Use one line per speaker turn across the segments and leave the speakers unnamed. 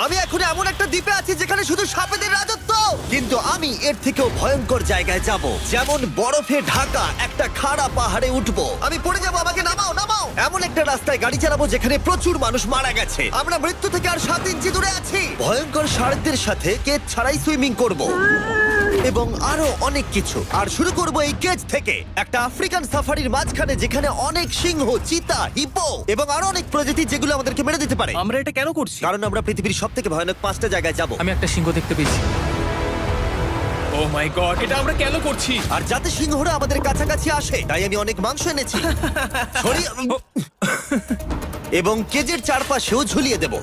আমি এখন এমন একটা দ্বীপে আছি যেখানে শুধু সাপেদের রাজত্ব, কিন্তু আমি এর থেকেও ভয়ঙ্কর জায়গায় যাব, যেমন বরফে ঢাকা একটা খাড়া পাহাড়ে উঠবো। আমি পড়ে যাবো, আমাকে নামাও নামাও। এমন একটা রাস্তায় গাড়ি চালাবো যেখানে প্রচুর মানুষ মারা গেছে। আমরা মৃত্যু থেকে আর 7 ইঞ্চি দূরে আছি। ভয়ঙ্কর শার্কদের সাথে কেজ ছাড়াই সুইমিং করব এবং আরো অনেক কিছু। আর শুরু করব এই কেজ থেকে, একটা আফ্রিকান সাফারির মাঝখানে যেখানে অনেক সিংহ, চিতা, হিপো এবং আরো অনেক প্রজাতি যেগুলো আমাদেরকে মেরে দিতে পারে।
আমরা এটা কেন করছি?
কারণ আমরা পৃথিবীর সব থেকে ভয়ানক 5টা জায়গায় যাব।
আমি একটা সিংহ দেখতে পেয়েছি।
ও মাই গড, এটা আমরা কেন করছি?
আর যাতে সিংহরা আমাদের কাছাকাছি আসে তাই আমি অনেক মাংস এনেছি। এবং কেজের চারপাশেও ঝুলিয়ে দেব।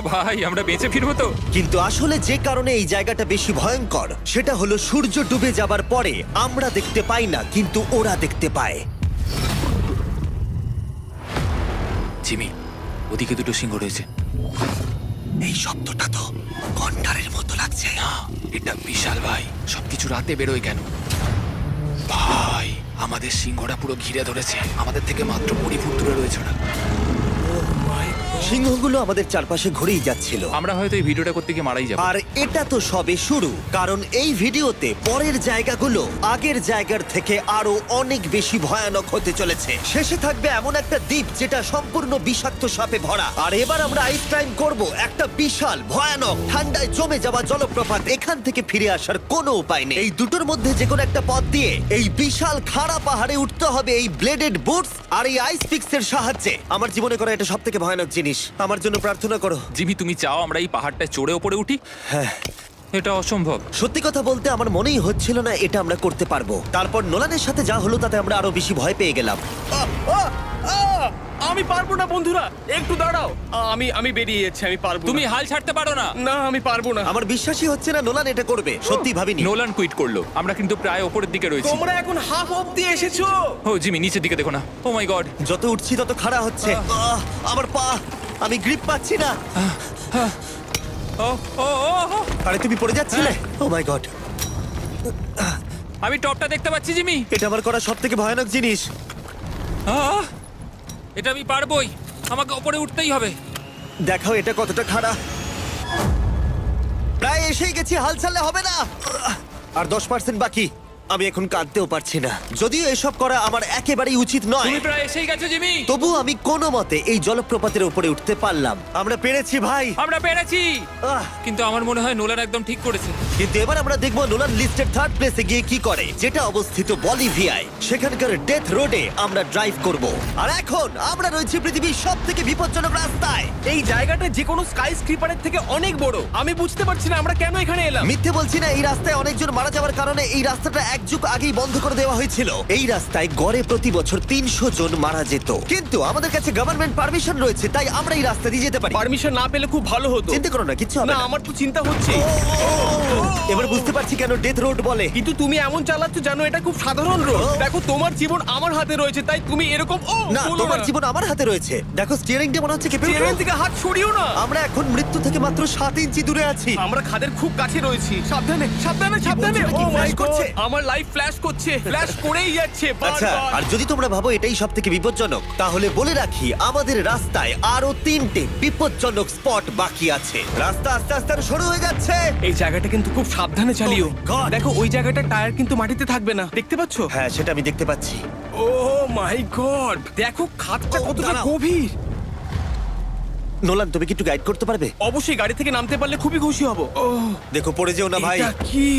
ভাই আমরা বেঁচে ফিরবো তো?
কিন্তু আসলে যে কারণে এই জায়গাটা বেশি ভয়ঙ্কর সেটা হলো সূর্য ডুবে যাবার পরে আমরা দেখতে পাই না, কিন্তু ওরা দেখতে পায়।
জিমি, ওদিকে দুটো সিংহ রয়েছে।
এই শব্দটা তো কণ্ঠারের মতো লাগছে।
না, এটা বিশাল ভাই। সবকিছু রাতে বেরোয় কেন? ভাই, আমাদের সিংহটা পুরো ঘিরে ধরেছে। আমাদের থেকে মাত্র 20 ফুট দূরে রয়েছে ওরা।
সিংহগুলো আমাদের চারপাশে ঘুরেই যাচ্ছিল।
আমরা হয়তো এই ভিডিওটা করতে গিয়ে মারাই যাবো।
আর এটা তো সবে শুরু, কারণ এই ভিডিওতে পরের জায়গাগুলো আগের জায়গার থেকে আরো অনেক বেশি ভয়ানক হতে চলেছে। শেষে থাকবে এমন একটা দ্বীপ যেটা সম্পূর্ণ বিষাক্ত সাপে ভরা। আর এবার আমরা আইস ক্লাইম করব একটা বিশাল ভয়ানক ঠান্ডায় জমে যাওয়া জলপ্রপাত। এখান থেকে ফিরে আসার কোনো উপায় নেই। এই দুটোর মধ্যে যে কোনো একটা পথ দিয়ে এই বিশাল খাড়া পাহাড়ে উঠতে হবে এই ব্লেডেড বুটস আর এই আইস পিক্সের সাহায্যে। আমার জীবনে করা এটা সবথেকে ভয়ানক জিনিস। আমার জন্য প্রার্থনা করো।
জিমি, তুমি চাও আমরা এই পাহাড়টা চড়ে ওপরে উঠি?
হ্যাঁ,
এটা অসম্ভব।
সত্যি কথা বলতে আমার মনেই হচ্ছিল না এটা আমরা করতে পারবো। তারপর নোলানের সাথে যা হলো তাতে আমরা আরো বেশি ভয় পেয়ে গেলাম।
আমি পারবো না বন্ধুরা, একটু দাঁড়াও। আমি বেরিয়ে যাচ্ছি, আমি পারবো
তুমি
না।
হাল ছাড়তে পারো না।
না, আমি পারবো না।
আমার বিশ্বাসই হচ্ছে না নোলান এটা করবে। সত্যি ভাবিনি।
নোলান কুইট করলো। আমরা কিন্তু প্রায় ওপরের দিকে রয়েছি।
তোমরা এখন হাফ অবধি এসেছো।
ও জিমি, নিচের দিকে দেখো না। ও মাই গড।
যত উঠছি তত খাড়া হচ্ছে। আমার পা, আমি গ্রিপ পাচ্ছি না।
ও ও ও ও।
আরে তুমি পড়ে যাচ্ছিলে? ও মাই গড,
আমি টপটা দেখতে পাচ্ছি জিমি।
এটা আমার করা সবথেকে ভয়ানক জিনিস।
আহ! এটা আমি পারবোই। আমাকে ওপরে উঠতেই হবে।
দেখাও এটা কতটা খাড়া। প্রায় এসেই গেছি, হাল ছাড়লে হবে না। আর 10% বাকি। আমি এখন কাঁদতেও পারছি না, যদিও এসব করা আমার একেবারেই উচিত নয়।
তুমি প্রায় এসেই গেছো জিমি।
তবু আমি কোনো মতে এই জলপ্রপাতের উপরে উঠতে পারলাম। আমরা পেরেছি ভাই।
আমরা পেরেছি।
আহ,
কিন্তু আমার মনে হয় নোলান একদম ঠিক করেছে।
কিন্তু এবার আমরা দেখবো নোলান লিস্টের 3rd প্লেসে গিয়ে কি করে, যেটা অবস্থিত বলিভিয়ায়। সেখানকার ডেথ রোডে আমরা ড্রাইভ করব। আর এখন আমরা রয়েছি পৃথিবীর সবথেকে বিপজ্জনক রাস্তায়।
এই জায়গাটা যে কোনো স্কাই স্ক্রিপারের থেকে অনেক বড়। আমি বুঝতে পারছি না আমরা কেন এখানে এলাম।
মিথ্যে বলছি না, এই রাস্তায় অনেকজন মারা যাওয়ার কারণে এই রাস্তাটা 1 যুগ আগেই বন্ধ করে দেওয়া হয়েছিল। এই রাস্তায় গড়ে প্রতি বছর 300 জন মারা যেত, কিন্তু আমাদের কাছে গভর্নমেন্ট পারমিশন রয়েছে, তাই আমরা এই রাস্তা দিয়ে যেতে পারি।
পারমিশন না পেলে খুব ভালো হতো।
চিন্তা করো না, কিচ্ছু হবে
না,
না।
আমার তো চিন্তা হচ্ছে।
এবার বুঝতে পারছি কেন ডেথ রোড বলে।
কিন্তু তুমি এমন চালাচ্ছ জানো এটা খুব সাধারণ রোড।
ও।
দেখো তোমার জীবন আমার হাতে রয়েছে, তাই তুমি এরকম
না, তোমার জীবন আমার হাতে রয়েছে। দেখো স্টিয়ারিংটা মনে হচ্ছে কেঁপে
ট্রেন
উঠলো।
থেকে হাত সরিও না।
আমরা এখন মৃত্যু থেকে মাত্র 7 ইঞ্চি দূরে আছি।
আমরা খাদের খুব কাছে রয়েছি। সাবধানে সাবধানে সাবধানে।
বলছো, এটা কি
ও মাই
flash করছে?
গড, আমার লাইফ ফ্ল্যাশ করছে, ফ্ল্যাশ করেই যাচ্ছে
আচ্ছা,
বারবার।
আর যদি তোমরা ভাবো এটাই সব থেকে বিপজ্জনক, তাহলে বলে রাখি আমাদের রাস্তায় আরো 3টে বিপজ্জনক স্পট বাকি আছে। রাস্তা আস্তে আস্তে আরো সরু হয়ে যাচ্ছে।
এই জায়গাটা কিন্তু খুব সাবধানে চালিও।
Oh my God!
দেখো ওই জায়গাটার টায়ার কিন্তু মাটিতে থাকবে না, দেখতে পাচ্ছো?
হ্যাঁ, সেটা আমি দেখতে পাচ্ছি।
ও মাই গড, দেখো খাদটা
Oh,
কতটা
দাঁড়াও।
গভীর।
নোলান, তুমি কি একটু গাইড করতে পারবে?
অবশ্যই, গাড়ি থেকে নামতে পারলে খুবই খুশি হব। ও
দেখো পড়ে যেও না ভাই।
এটা কি?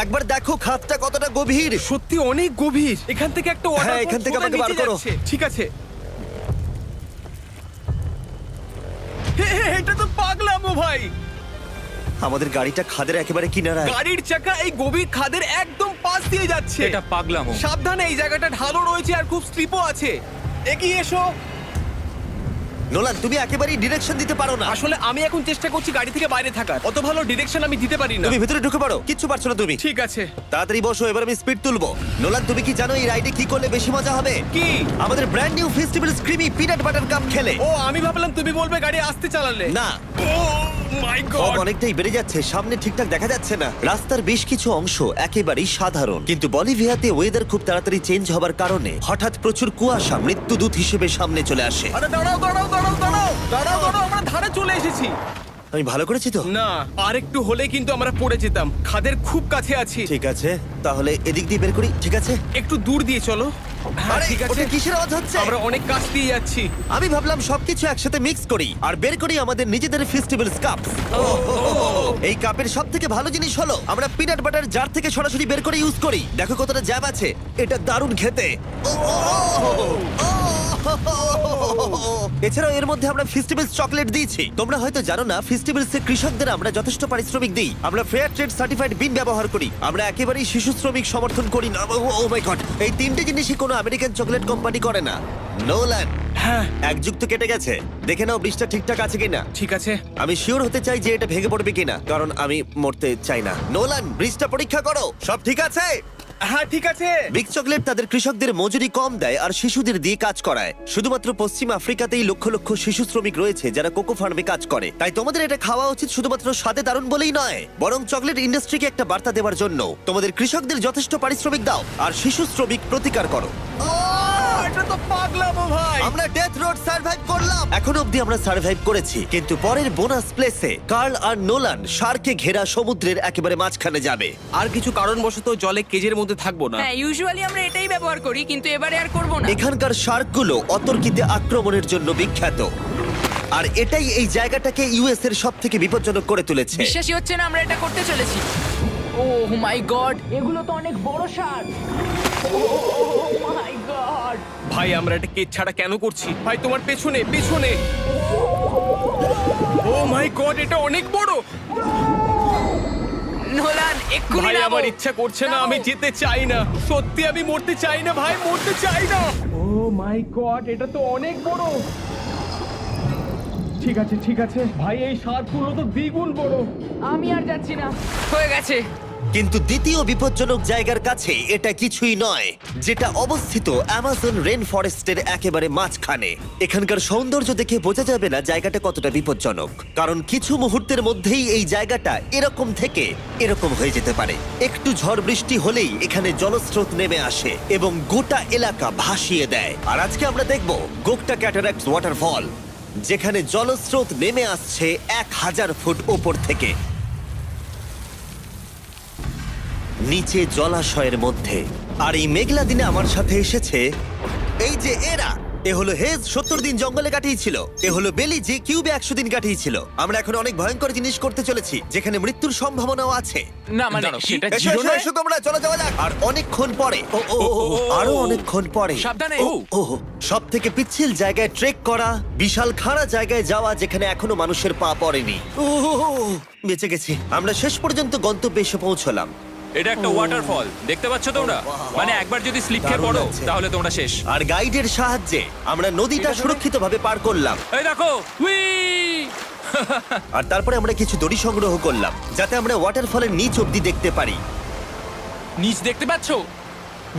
একবার দেখো খাতটা কতটা গভীর।
সত্যি অনেক গভীর। এখান থেকে একটা ওয়াটার
হ্যাঁ, এখান থেকে আমাকে বার করো।
ঠিক আছে। এটা তো পাগলামো ভাই।
আমাদের গাড়িটা খাদের একেবারে কিনারায়।
গাড়ির চাকা এই গভীর খাদের একদম পাশ দিয়ে যাচ্ছে।
এটা পাগলামো।
সাবধানে, এই জায়গাটা ঢালু রয়েছে আর খুব স্লিপও আছে। এগিয়ে এসো।
নোলান, তুমি একেবারেই ডিরেকশন দিতে পারো না।
আসলে আমি এখন চেষ্টা করছি গাড়ি থেকে বাইরে থাকার। অত ভালো ডিরেকশন আমি দিতে পারি না।
তুমি ভিতরে ঢুকে পড়ো, কিচ্ছু পারছো না তুমি।
ঠিক আছে।
তাড়াতাড়ি বসো, এবার আমি স্পিড তুলবো। নোলান, তুমি কি জানো এই রাইডে কি করলে বেশি মজা হবে?
কি?
আমাদের ব্র্যান্ড নিউ ফেস্টিভ্যাল স্ক্রিমি পিনাট বাটার কাপ খেলে।
ও, আমি ভাবলাম তুমি বলবে গাড়ি আসতে চালালে।
না,
ও মাই
ফগ
গড।
অনেকটাই বেড়ে যাচ্ছে, সামনে ঠিকঠাক দেখা যাচ্ছে না। রাস্তার বেশ কিছু অংশ একেবারেই সাধারণ, কিন্তু বলিভিয়াতে ওয়েদার খুব তাড়াতাড়ি চেঞ্জ হবার কারণে হঠাৎ প্রচুর কুয়াশা মৃত্যুদূত হিসেবে সামনে চলে আসে।
আরে দাঁড়াও দাঁড়াও দাঁড়াও দাঁড়াও দাঁড়াও দাঁড়াও, আমরা ধারে চলে এসেছি।
আমি ভালো করেছি তো?
না, আর একটু হলে কিন্তু আমরা পড়ে যেতাম। খাদের খুব কাছে আছি।
ঠিক আছে, তাহলে এদিক দিয়ে বের করি। ঠিক আছে।
একটু দূর দিয়ে চলো। হ্যাঁ,
আরে
ঠিক আছে।
ওটা কিসের আওয়াজ হচ্ছে?
আমরা অনেক কাছ দিয়ে যাচ্ছি।
আমি ভাবলাম সবকিছু একসাথে মিক্স করি আর বের করি আমাদের নিজেদের ফেস্টিভ্যাল কাপ। এই কাপের সব থেকে ভালো জিনিস হলো আমরা পিনাট বাটার জার থেকে সরাসরি বের করে ইউজ করি। দেখো কতটা জ্যাব আছে, এটা দারুণ খেতে। এছাড়াও এর মধ্যে আমরা ফেস্টিভ্যালস চকলেট দিয়েছি। তোমরা হয়তো জানো না, ফেস্টিভ্যালস এর কৃষকদের আমরা যথেষ্ট পারিশ্রমিক দিই। আমরা ফেয়ার ট্রেড সার্টিফাইড বিন ব্যবহার করি। আমরা একেবারেই শিশু শ্রমিক সমর্থন করি না। ও মাই গড, এই তিনটে জিনিসই কোনো আমেরিকান চকলেট কোম্পানি করে না। নোলান,
হ্যাঁ,
এক যুগ তো কেটে গেছে, দেখে নাও ব্রিজটা ঠিকঠাক আছে কিনা।
ঠিক আছে।
আমি শিওর হতে চাই যে এটা ভেঙে পড়বে কিনা, কারণ আমি মরতে চাই না। নোলান, ব্রিজটা পরীক্ষা করো, সব ঠিক আছে?
হ্যাঁ, ঠিক আছে।
বিগ চকলেট তাদের কৃষকদের মজুরি কম দেয় আর শিশুদের দিয়ে কাজ করায়। শুধুমাত্র পশ্চিম আফ্রিকাতেই লক্ষ লক্ষ শিশু শ্রমিক রয়েছে যারা কোকো ফার্মে কাজ করে। তাই তোমাদের এটা খাওয়া উচিত শুধুমাত্র স্বাদে দারুণ বলেই নয়, বরং চকলেট ইন্ডাস্ট্রিকে একটা বার্তা দেওয়ার জন্য। তোমাদের কৃষকদের যথেষ্ট পারিশ্রমিক দাও আর শিশু শ্রমিক প্রতিকার করো।
এটা তো পাগলামো ভাই।
আমরা ডেথ রোড সার্ভাইভ করলাম। এখনো অবধি আমরা সার্ভাইভ করেছি, কিন্তু পরের বোনাস প্লেসে কার্ল আর নোলান শার্কে ঘেরা সমুদ্রের একেবারে মাঝখানে যাবে।
আর কিছু কারণবশত জলে কেজের মধ্যে থাকবো না।
হ্যাঁ, ইউজুয়ালি আমরা এটাই ব্যবহার করি, কিন্তু এবারে আর করব না।
এখানকার শার্কগুলো অতর্কিতে আক্রমণের জন্য বিখ্যাত, আর এটাই এই জায়গাটাকে ইউএস এর সব থেকে বিপজ্জনক করে তুলেছে।
বিশ্বাসই হচ্ছে না আমরা এটা করতে চলেছি। ও মাই গড, এগুলো তো অনেক বড় শার্ক। ও মাই গড।
ভাই, আমরা এটা কেজ ছাড়া কেন করছি? ভাই, তোমার পেছনে পেছনে। ও মাই গড, এটা অনেক বড়।
নোলান, এক্ষুনি
ভাই,
নামো।
আমার ইচ্ছা করছে না, আমি যেতে চাই না। সত্যি আমি মরতে চাই না ভাই, মরতে চাই না। ও মাই গড, এটা তো অনেক বড়। ঠিক আছে, ঠিক আছে ভাই, এই শার্কগুলো তো দ্বিগুণ বড়।
আমি আর যাচ্ছি না, হয়ে গেছে।
কিন্তু দ্বিতীয় বিপজ্জনক জায়গার কাছে এটা কিছুই নয়, যেটা অবস্থিত অ্যামাজন রেন ফরেস্টের একেবারে মাঝখানে। এখানকার সৌন্দর্য দেখে বোঝা যাবে না জায়গাটা কতটা বিপজ্জনক, কারণ কিছু মুহূর্তের মধ্যেই এই জায়গাটা এরকম থেকে এরকম হয়ে যেতে পারে। একটু ঝড় বৃষ্টি হলেই এখানে জলস্রোত নেমে আসে এবং গোটা এলাকা ভাসিয়ে দেয়। আর আজকে আমরা দেখব গোকটা ক্যাটারাক্ট ওয়াটারফল, যেখানে জলস্রোত নেমে আসছে 1000 ফুট ওপর থেকে নিচে জলাশয়ের মধ্যে। আর এই মেঘলা দিনে আমার সাথে এসেছে এই যে এরা। এ হলো হেজ, 70 দিন জঙ্গলে কাটিয়েছিল। এ হলো বেলি, যে কিউবে 100 দিন কাটিয়েছিল। আমরা এখন অনেক ভয়ঙ্কর জিনিস করতে চলেছি, যেখানে মৃত্যুর সম্ভাবনাও আছে।
না মানে সেটা
এসো, এসো, এসো তোমরা, চলো যাওয়া যাক। আর অনেকক্ষণ পরে আরো অনেকক্ষণ পরে
সাবধানে।
সব থেকে পিচ্ছিল জায়গায় ট্রেক করা, বিশাল খাড়া জায়গায় যাওয়া যেখানে এখনো মানুষের পা পড়েনি। বেঁচে গেছি। আমরা শেষ পর্যন্ত গন্তব্যে এসে পৌঁছলাম।
এটা একটা ওয়াটারফল, দেখতে পাচ্ছ তোমরা? মানে একবার যদি স্লিপ খেয়ে
দারুণ
পড়ো
লাগছে।
তাহলে তোমরা শেষ।
আর গাইডের সাহায্যে আমরা নদীটা সুরক্ষিতভাবে পার করলাম।
এই দেখো, উই!
আর তারপরে আমরা কিছু দড়ি সংগ্রহ করলাম, যাতে আমরা ওয়াটারফলের নিচ অব্দি দেখতে পারি।
নিচ দেখতে পাচ্ছ?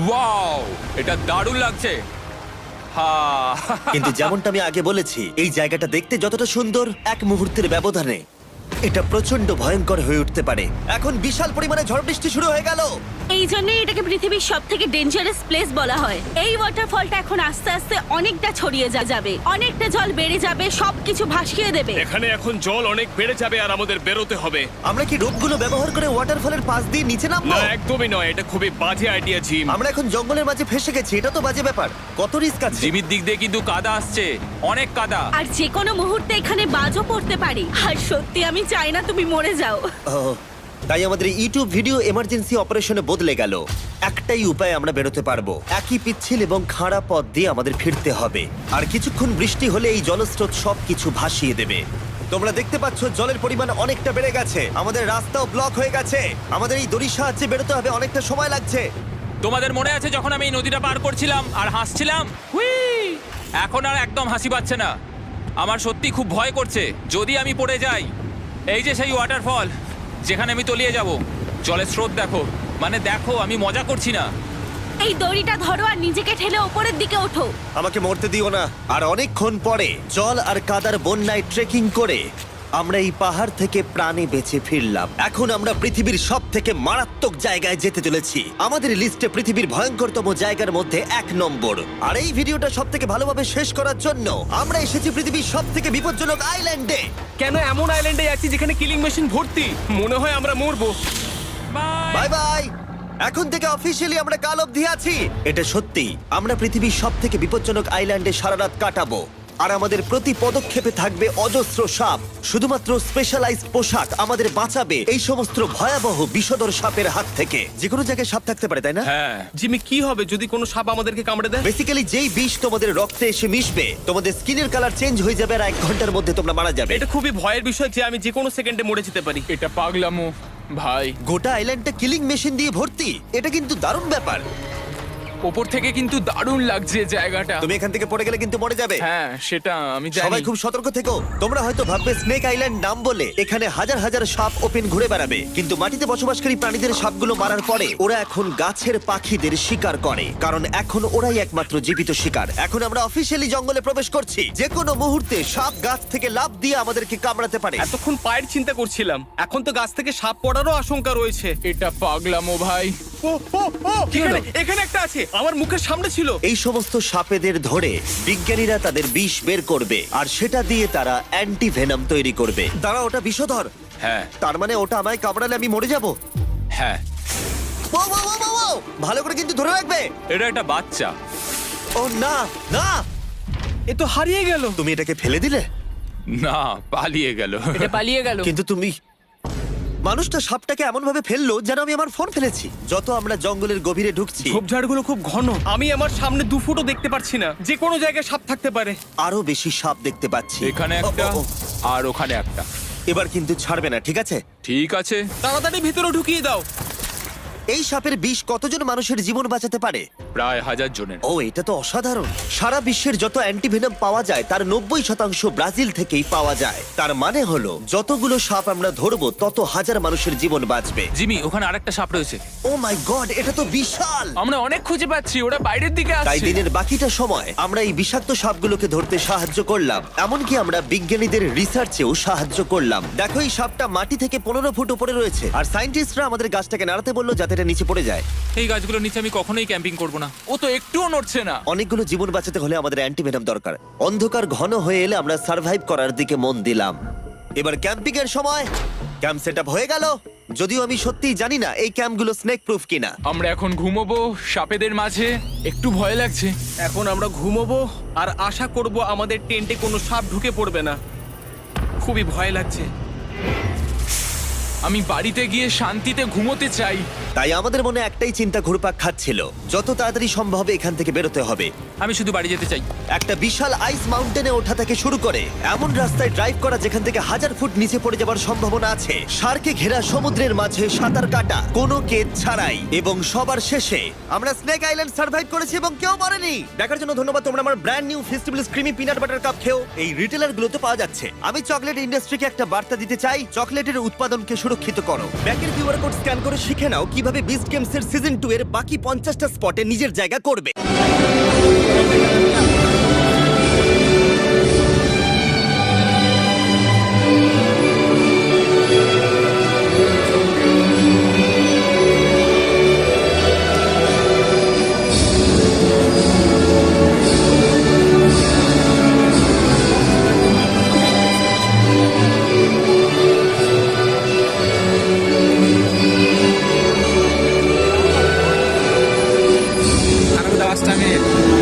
ওয়াও, এটা দারুণ লাগছে। হা!
কিন্তু যেমনটা আমি আগে বলেছি, এই জায়গাটা দেখতে যতটা সুন্দর, এক মুহূর্তের ব্যবধানে এটা প্রচন্ড ভয়ঙ্কর হয়ে উঠতে পারে। এখন বিশাল পরিমাণে ঝড় বৃষ্টি শুরু হয়ে গেল।
এই জন্যই এটাকে পৃথিবীর সব থেকে ডেঞ্জারাস প্লেস বলা হয়। এই ওয়াটারফলটা এখন আস্তে আস্তে অনেকটা ছড়িয়ে যাবে, অনেকটা জল বেড়ে যাবে, সবকিছু ভাসিয়ে দেবে।
এখানে এখন জল অনেক বেড়ে যাবে আর আমাদের বেরোতে হবে।
আমরা কি রোপগুলো ব্যবহার করে ওয়াটারফলের পাশ দিয়ে নিচে নামবো?
না, একদমই নয়, এটা খুবই বাজে আইডিয়া জিম।
আমরা এখন জঙ্গলের মাঝে ফেসে গেছি, এটা তো বাজে ব্যাপার। কত রিস্ক আছে।
জিমির দিক দিয়ে কিন্তু কাদা আসছে, অনেক কাদা।
আর যে কোনো মুহূর্তে এখানে বাজও পড়তে পারি। আর সত্যি আমি চাই না তুমি মরে যাও।
তাই আমাদের ইউটিউব ভিডিও এমার্জেন্সি অপারেশনে বদলে গেল। একটাই উপায় আমরা বেরোতে পারবো, একই পিচ্ছিল এবং খাড়া পথ দিয়ে আমাদের ফিরতে হবে। আর কিছুক্ষণ বৃষ্টি হলে এই জলস্রোত সবকিছু ভাসিয়ে দেবে। তোমরা দেখতে পাচ্ছ জলের পরিমাণ অনেকটা বেড়ে গেছে, আমাদের রাস্তাও ব্লক হয়ে গেছে। আমাদের এই দড়ির সাহায্যে বেরোতে হবে, অনেকটা সময় লাগছে।
তোমাদের মনে আছে যখন আমি এই নদীটা পার করছিলাম আর হাসছিলাম? হুই! এখন আর একদম হাসি পাচ্ছে না। আমার সত্যি খুব ভয় করছে, যদি আমি পড়ে যাই। এই যে সেই ওয়াটারফল, যেখানে আমি তলিয়ে যাব। জলের স্রোত দেখো, মানে দেখো, আমি মজা করছি না।
এই দড়িটা ধরো আর নিজেকে ঠেলে ওপরের দিকে ওঠো।
আমাকে মরতে দিও না। আর অনেকক্ষণ পরে জল আর কাদার বন্যায় ট্রেকিং করে আমরা এই পাহাড় থেকে প্রাণে বেঁচে ফিরলাম। এখন আমরা পৃথিবীর সব থেকে মারাত্মক জায়গায় যেতে চলেছি। আমাদের লিস্টে পৃথিবীর ভয়ঙ্করতম জায়গার মধ্যে 1 নম্বর। আর এই ভিডিওটা সব থেকে ভালোভাবে শেষ করার জন্য আমরা এসেছি পৃথিবীর সব থেকে বিপজ্জনক আইল্যান্ডে।
কেন এমন আইল্যান্ডে যাচ্ছি যেখানে কিলিং মেশিন ভর্তি? মনে হয় আমরা মরবো।
Bye bye. এখন থেকে অফিসিয়ালি আমরা কাল অবধি আছি। এটা সত্যি, আমরা পৃথিবীর সব থেকে বিপজ্জনক আইল্যান্ডে সারা রাত কাটাবো। আর আমাদের প্রতি পদক্ষেপে থাকবে অজস্র সাপ। শুধুমাত্র স্পেশালাইজড পোশাক আমাদের বাঁচাবে এই সমস্ত ভয়াবহ বিষধর সাপের হাত থেকে। যে কোনো জায়গায় সাপ থাকতে পারে, তাই না?
হ্যাঁ,
জিমি, কি হবে যদি কোনো সাপ আমাদেরকে কামড়ে দেয়?
বেসিক্যালি যেই বিষ তোমাদের রক্তে এসে মিশবে, তোমাদের স্কিনের কালার চেঞ্জ হয়ে যাবে আর 1 ঘন্টার মধ্যে তোমরা মারা যাবে।
এটা খুবই ভয়ের বিষয় যে আমি যে কোনো সেকেন্ডে মরে যেতে পারি।
এটা পাগলামো ভাই।
গোটা আইল্যান্ডটা কিলিং মেশিন দিয়ে ভর্তি। এটা কিন্তু দারুণ ব্যাপার।
ওপর থেকে কিন্তু দারুণ লাগছে জায়গাটা।
তুমি এখান থেকে পড়ে গেলে কিন্তু মরে যাবে।
হ্যাঁ, সেটা আমি জানি।
সবাই খুব সতর্ক থেকো। তোমরা হয়তো ভাববে স্নেক আইল্যান্ড নাম বলে এখানে হাজার হাজার সাপ ওপেন ঘুরে বেড়াবে, কিন্তু মাটিতে বসবাসকারী প্রাণীদের সাপগুলো মারার পরে ওরা এখন গাছের পাখিদের শিকার করে, কারণ এখন ওরাই একমাত্র জীবিত শিকার। এখন আমরা অফিসিয়ালি জঙ্গলে প্রবেশ করছি। যে কোনো মুহূর্তে সাপ গাছ থেকে লাফ দিয়ে আমাদেরকে কামড়াতে পারে।
এতক্ষণ পায়ের চিন্তা করছিলাম, এখন তো গাছ থেকে সাপ পড়ারও আশঙ্কা রয়েছে।
এটা পাগলামো ভাই।
ও ও ও, এখানে একটা আছে, আমার মুখের সামনে ছিল।
এই সমস্ত সাপেদের ধরে বিজ্ঞানীরা তাদের বিষ বের করবে, আর সেটা দিয়ে তারা অ্যান্টিভেনাম তৈরি করবে। দাঁড়া, ওটা বিষধর।
হ্যাঁ
তার মানে ওটা আমায় কামড়ালে আমি মরে যাব?
হ্যাঁ,
ও, ও, ও, ও, ও! ভালো করে কিন্তু ধরে রাখবে।
এটা একটা বাচ্চা।
ও না না,
এ তো হারিয়ে গেল।
তুমি এটাকে ফেলে দিলে?
না, পালিয়ে গেল।
এটা পালিয়ে গেল।
কিন্তু তুমি, মানুষটা সাপটাকে এমন ভাবে ফেললো যেন আমি আমার ফোন ফেলেছি। যত আমরা জঙ্গলের গভীরে ঢুকছি,
ঝোপঝাড়গুলো খুব ঘন, আমি আমার সামনে 2 ফুটও দেখতে পারছি না। যে কোনো জায়গায় সাপ থাকতে পারে।
আরো বেশি সাপ দেখতে পাচ্ছি।
এখানে
ও,
একটা
ও, ও।
আর ওখানে একটা।
এবার কিন্তু ছাড়বে না, ঠিক আছে?
ঠিক আছে।
তাড়াতাড়ি ভিতরে ঢুকিয়ে দাও।
এই সাপের বিষ কতজন মানুষের জীবন বাঁচাতে পারে?
প্রায় 1000 জনের।
ও, এটা তো অসাধারণ। সারা বিশ্বের যত অ্যান্টিভেনম পাওয়া যায় তার 90% ব্রাজিল থেকেই পাওয়া যায়। তার মানে হলো যতগুলো সাপ আমরা ধরবো তত হাজার মানুষের জীবন বাঁচবে।
জিমি, ওখানে আরেকটা সাপ রয়েছে।
ও মাই গড, এটা তো বিশাল।
আমরা অনেক খুঁজে পাচ্ছি, ওরা বাইরের দিকে
তাই
আসছে।
দিনের বাকিটা সময় আমরা এই বিষাক্ত সাপগুলোকে ধরতে সাহায্য করলাম। এমনকি আমরা বিজ্ঞানীদের রিসার্চেও সাহায্য করলাম। দেখো, এই সাপটা মাটি থেকে 15 ফুট উপরে রয়েছে, আর সায়েন্টিস্টরা আমাদের গাছটাকে নাড়াতে বললো যাতে এটা নিচে পড়ে যায়।
এই গাছগুলোর নিচে আমি কখনোই ক্যাম্পিং করব না। ও তো একটুও নড়ছে না।
অনেকগুলো জীবন বাঁচাতে হলে আমাদের অ্যান্টিভেনম দরকার। অন্ধকার ঘন হয়ে এলে আমরা সার্ভাইভ করার দিকে মন দিলাম। এবার ক্যাম্পিং এর সময়। ক্যাম্প সেটআপ হয়ে গেল, যদিও আমি সত্যিই জানি না এই ক্যাম্পগুলো স্নেক প্রুফ কিনা।
আমরা এখন ঘুমোবো সাপেদের মাঝে। একটু ভয় লাগছে।
এখন আমরা ঘুমোবো আর আশা করব আমাদের টেন্টে কোনো সাপ ঢুকে পড়বে না। খুবই ভয় লাগছে।
আমি বাড়িতে গিয়ে শান্তিতে ঘুমোতে চাই।
তাই আমাদের মনে একটাই চিন্তা ঘুরপাক খাচ্ছিল, যত তাড়াতাড়ি সম্ভব এখান থেকে বেরোতে হবে।
আমি শুধু বাড়ি যেতে চাই।
একটা বিশাল আইস মাউন্টেনে ওঠা থেকে শুরু করে এমন রাস্তায় ড্রাইভ করা যেখান থেকে 1000 ফুট নিচে পড়ে যাবার সম্ভাবনা আছে, শার্কে ঘেরা সমুদ্রের মাঝে সাঁতার কাটা কোনো কেদ ছাড়াই, এবং সবার শেষে আমরা স্নেক আইল্যান্ড সার্ভাইভ করেছি এবং কেউ মরেনি। দেখার জন্য ধন্যবাদ। তোমরা আমার brand new festival creamy peanut butter cup খেও। এই রিটেলার গুলোতে পাওয়া যাচ্ছে। আমি চকলেট ইন্ডাস্ট্রিকে একটা বার্তা দিতে চাই, চকলেটের উৎপাদনকে সুরক্ষিত করো। ব্যাকের কিউআর কোড স্ক্যান করে শিখে নাও কিভাবে বিস্ট গেমস এর সিজন 2 এর বাকি 50টা স্পটে নিজের জায়গা করবে।
Another last time here.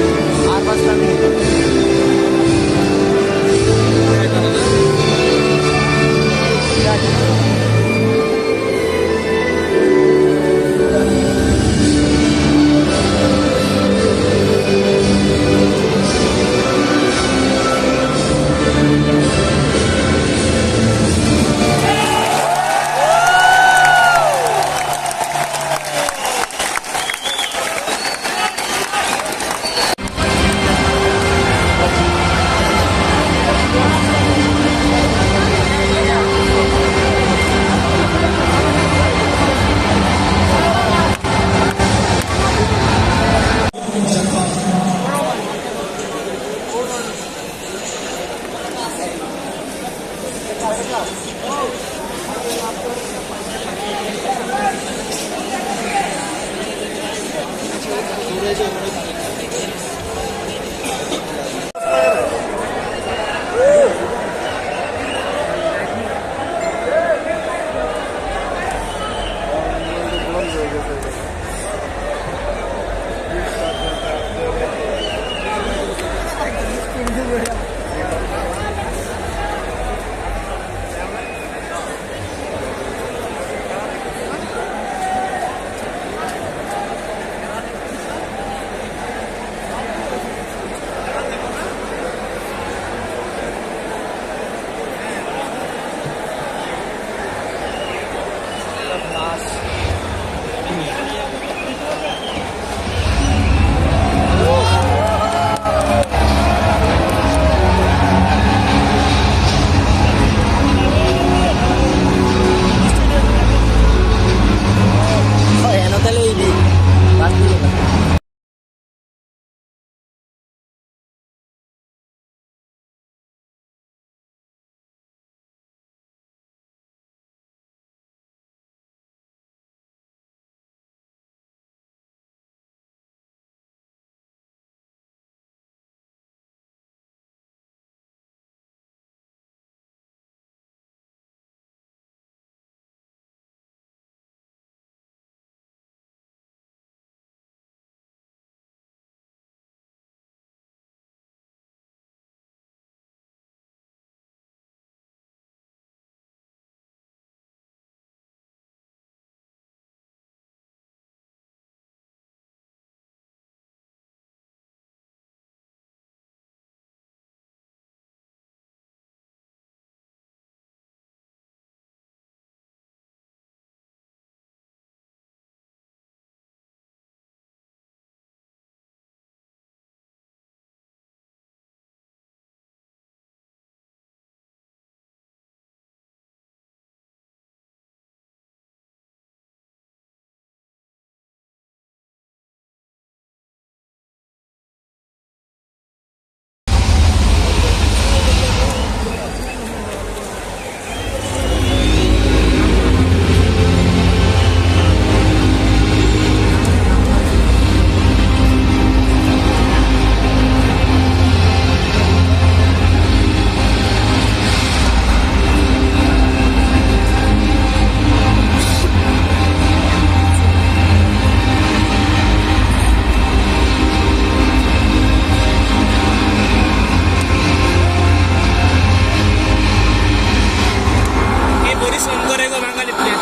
তাহলে প্লে